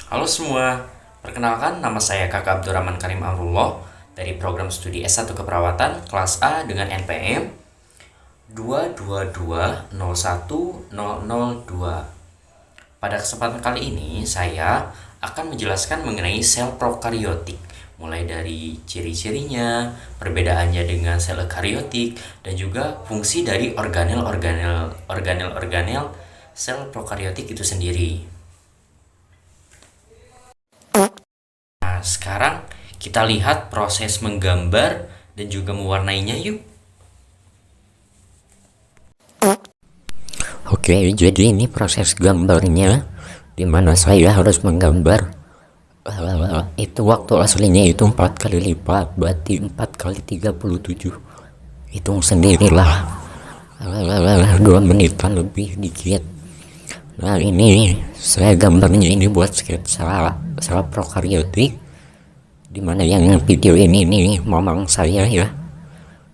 Halo semua, perkenalkan nama saya Kakak Abdurrahman Karim Amrullah dari program studi S1 Keperawatan kelas A dengan NPM 222010002. Pada kesempatan kali ini saya akan menjelaskan mengenai sel prokariotik, mulai dari ciri-cirinya, perbedaannya dengan sel eukariotik, dan juga fungsi dari organel-organel sel prokariotik itu sendiri. Nah, sekarang kita lihat proses menggambar dan juga mewarnainya yuk. Oke, jadi ini proses gambarnya di mana saya harus menggambar itu waktu aslinya itu 4 kali lipat, berarti 4 kali 37. Hitung sendirilah. 2 menitan lebih dikit. Nah, ini saya gambarnya ini buat sketsa sel prokariotik di mana yang video ini mamang saya ya.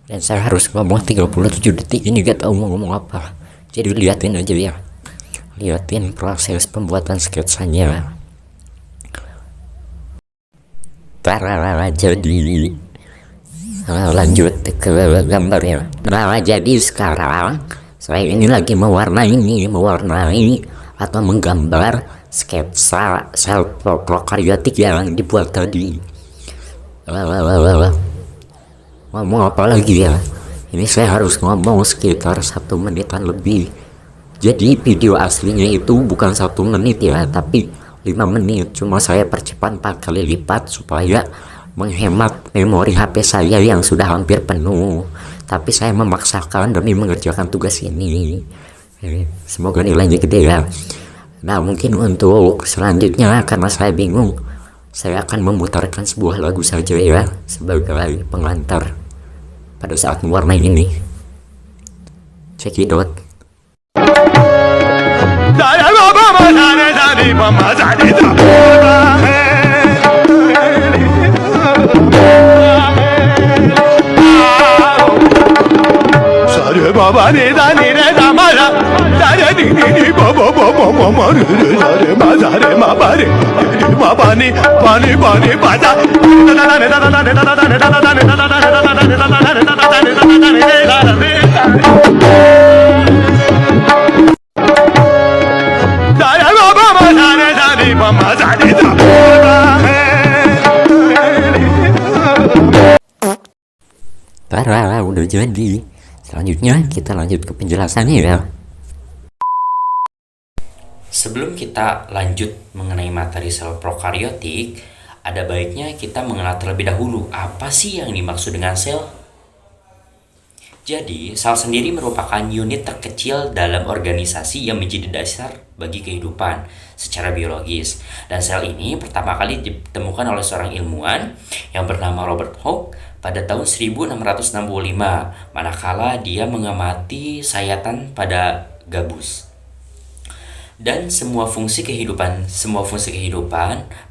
Dan saya harus ngomong 37 detik ini gak tahu mau ngomong apa. Jadi liatin aja ya. Liatin proses pembuatan sketsanya. Tarara, jadi lanjut ke gambar ya. Nah, jadi sekarang saya ini lagi mewarnai atau menggambar sketsa sel prokariotik yang dibuat tadi. Ngomong apa lagi ya, ini saya harus ngomong sekitar 1 menitan lebih. Jadi video aslinya itu bukan 1 menit ya, tapi 5 menit. Cuma saya percepat 4 kali lipat supaya menghemat memori HP saya yang sudah hampir penuh. Tapi saya memaksakan demi mengerjakan tugas ini. Semoga nilainya gede ya. Nah, mungkin untuk selanjutnya karena saya bingung, saya akan memutarkan sebuah lagu saja ya sebagai pengantar pada saat mewarnai ini. Cekidot. Baba ni da ni re da ma da da re ni ni ni ba ba ba ba ma ma re re da re ma da re ma ba re ma ba ni ba ni ba ni ba da da da da da da da da da da da da da da da da Parah, udah jadi. Selanjutnya kita lanjut ke penjelasannya ya. Sebelum kita lanjut mengenai materi sel prokariotik, ada baiknya kita mengenal terlebih dahulu apa sih yang dimaksud dengan sel. Jadi, sel sendiri merupakan unit terkecil dalam organisasi yang menjadi dasar bagi kehidupan secara biologis. Dan sel ini pertama kali ditemukan oleh seorang ilmuwan yang bernama Robert Hooke pada tahun 1665, manakala dia mengamati sayatan pada gabus. Dan semua fungsi kehidupan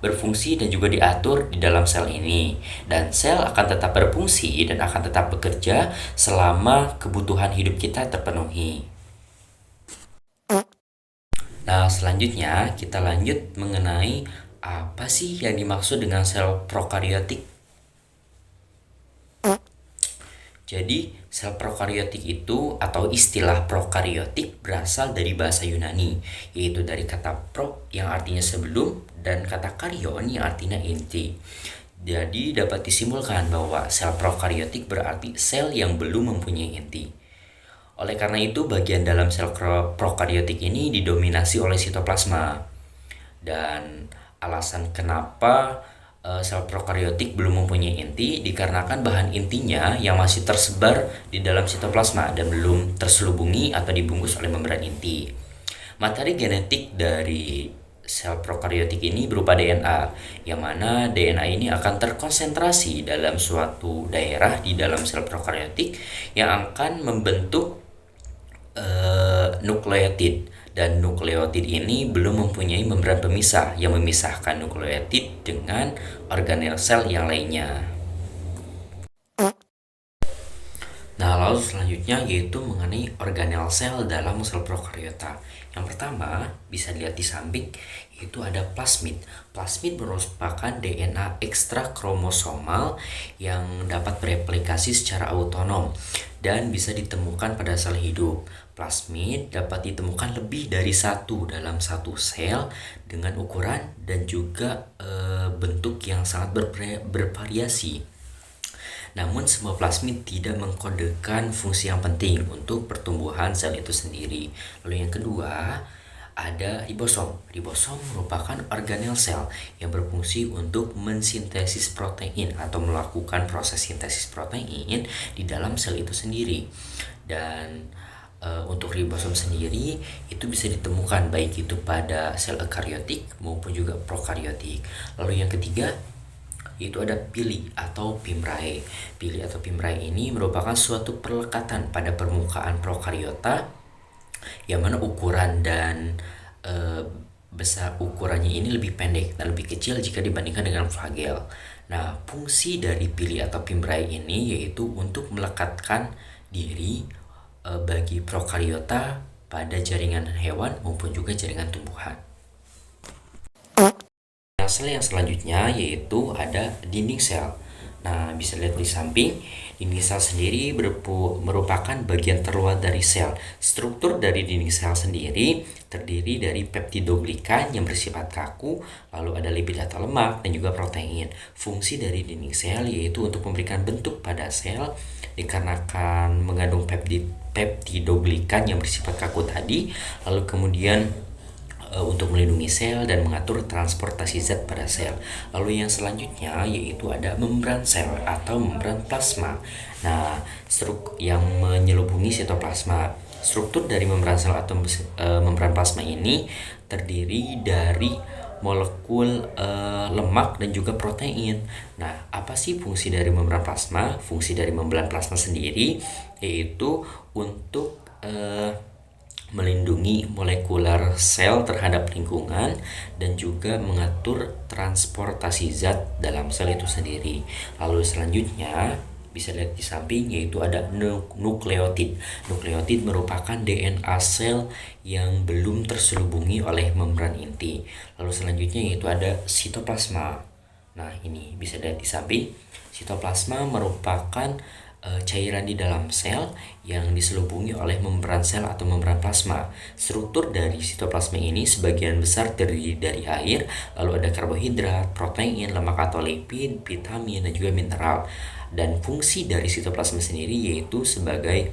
berfungsi dan juga diatur di dalam sel ini. Dan sel akan tetap berfungsi dan akan tetap bekerja selama kebutuhan hidup kita terpenuhi. Nah, selanjutnya kita lanjut mengenai apa sih yang dimaksud dengan sel prokariotik. Jadi, sel prokariotik itu atau istilah prokariotik berasal dari bahasa Yunani, yaitu dari kata pro yang artinya sebelum dan kata karion yang artinya inti. Jadi, dapat disimpulkan bahwa sel prokariotik berarti sel yang belum mempunyai inti. Oleh karena itu, bagian dalam sel prokariotik ini didominasi oleh sitoplasma. Dan alasan kenapa sel prokariotik belum mempunyai inti dikarenakan bahan intinya yang masih tersebar di dalam sitoplasma dan belum terselubungi atau dibungkus oleh membran inti. Materi genetik dari sel prokariotik ini berupa DNA, yang mana DNA ini akan terkonsentrasi dalam suatu daerah di dalam sel prokariotik yang akan membentuk nukleotid. Dan nukleotid ini belum mempunyai membran pemisah yang memisahkan nukleotid dengan organel sel yang lainnya. Nah, lalu selanjutnya yaitu mengenai organel sel dalam sel prokariota. Yang pertama bisa dilihat di samping, yaitu ada plasmid. Plasmid merupakan DNA ekstra kromosomal yang dapat bereplikasi secara otonom dan bisa ditemukan pada sel hidup. Plasmid dapat ditemukan lebih dari satu dalam satu sel dengan ukuran dan juga bentuk yang sangat bervariasi. Namun semua plasmid tidak mengkodekan fungsi yang penting untuk pertumbuhan sel itu sendiri. Lalu yang kedua, ada ribosom. Ribosom merupakan organel sel yang berfungsi untuk mensintesis protein atau melakukan proses sintesis protein di dalam sel itu sendiri. Dan untuk ribosom sendiri itu bisa ditemukan baik itu pada sel eukariotik maupun juga prokariotik. Lalu yang ketiga, yaitu ada pili atau pimrae. Pili atau pimrae ini merupakan suatu perlekatan pada permukaan prokariota yang mana ukuran dan besar ukurannya ini lebih pendek dan lebih kecil jika dibandingkan dengan flagel. Nah, fungsi dari pili atau pimrae ini yaitu untuk melekatkan diri bagi prokariota pada jaringan hewan maupun juga jaringan tumbuhan. Sel yang selanjutnya yaitu ada dinding sel. Nah, bisa lihat di samping, dinding sel sendiri merupakan bagian terluar dari sel. Struktur dari dinding sel sendiri terdiri dari peptidoglikan yang bersifat kaku, lalu ada lipid atau lemak, dan juga protein. Fungsi dari dinding sel yaitu untuk memberikan bentuk pada sel dikarenakan mengandung peptidoglikan yang bersifat kaku tadi, lalu kemudian untuk melindungi sel dan mengatur transportasi zat pada sel. Lalu yang selanjutnya yaitu ada membran sel atau membran plasma. Nah, yang menyelubungi sitoplasma. Struktur dari membran sel atau membran plasma ini terdiri dari molekul lemak dan juga protein. Nah, apa sih fungsi dari membran plasma? Fungsi dari membran plasma sendiri yaitu untuk melindungi molekular sel terhadap lingkungan dan juga mengatur transportasi zat dalam sel itu sendiri. Lalu selanjutnya bisa lihat di samping yaitu ada nukleotid. Nukleotid merupakan DNA sel yang belum terselubungi oleh membran inti. Lalu selanjutnya yaitu ada sitoplasma. Nah, ini bisa lihat di samping. Sitoplasma merupakan cairan di dalam sel yang diselubungi oleh membran sel atau membran plasma. Struktur dari sitoplasma ini sebagian besar terdiri dari air, lalu ada karbohidrat, protein, lemak atau lipid, vitamin, dan juga mineral. Dan fungsi dari sitoplasma sendiri yaitu sebagai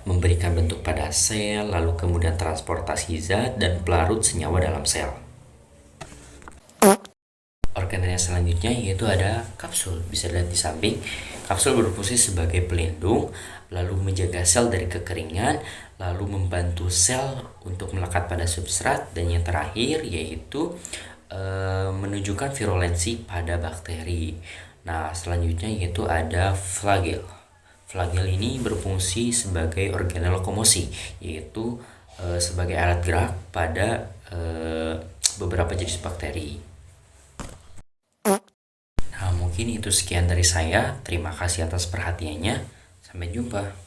memberikan bentuk pada sel, lalu kemudian transportasi zat dan pelarut senyawa dalam sel. Organel yang selanjutnya yaitu ada kapsul. Bisa dilihat di samping. Kapsul berfungsi sebagai pelindung, lalu menjaga sel dari kekeringan, lalu membantu sel untuk melekat pada substrat, dan yang terakhir yaitu menunjukkan virulensi pada bakteri. Nah, selanjutnya yaitu ada flagel. Flagel ini berfungsi sebagai organel lokomosi, yaitu sebagai alat gerak pada beberapa jenis bakteri. Nah, mungkin itu sekian dari saya. Terima kasih atas perhatiannya. Sampai jumpa.